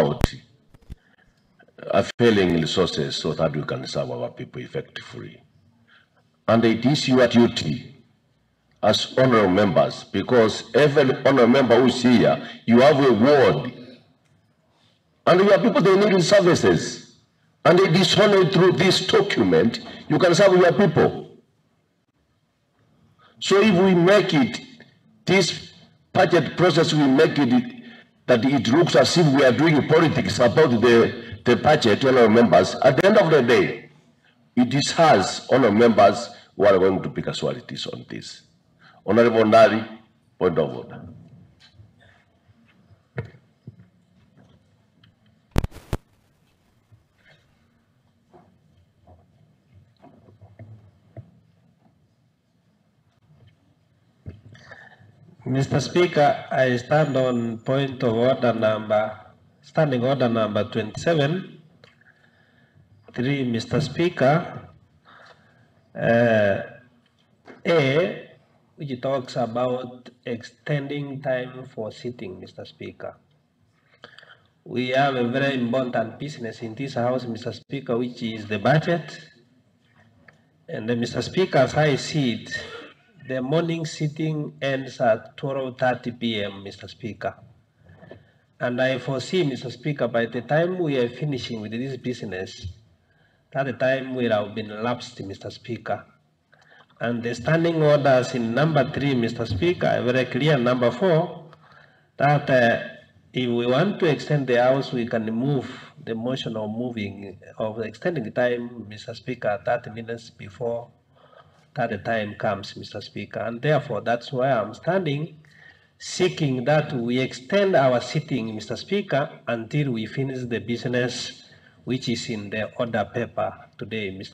out failing resources so that we can serve our people effectively. And it is your duty as honorable members, because every honorable member who is here, you have a ward. And your people, they need services. And it is only through this document you can serve your people. So if we make it, this budget process, we make it that it looks as if we are doing politics about the budget, honorable members, at the end of the day, it is us, honorable members, who are going to pick casualties on this. Honorable Ndari, point of order. Mr. Speaker, I stand on point of order standing order number 27. 3, Mr. Speaker. A, which talks about extending time for sitting, Mr. Speaker. We have a very important business in this house, Mr. Speaker, which is the budget. And Mr. Speaker, as I see it, the morning sitting ends at 12:30 p.m., Mr. Speaker. And I foresee, Mr. Speaker, by the time we are finishing with this business, that the time will have been lapsed, Mr. Speaker. And the standing orders in number 3, Mr. Speaker, are very clear. Number 4, that if we want to extend the house, we can move the motion of extending the time, Mr. Speaker, 30 minutes before that the time comes, Mr. Speaker. And therefore, that's why I'm standing, seeking that we extend our sitting, Mr. Speaker, until we finish the business which is in the order paper today, Mr.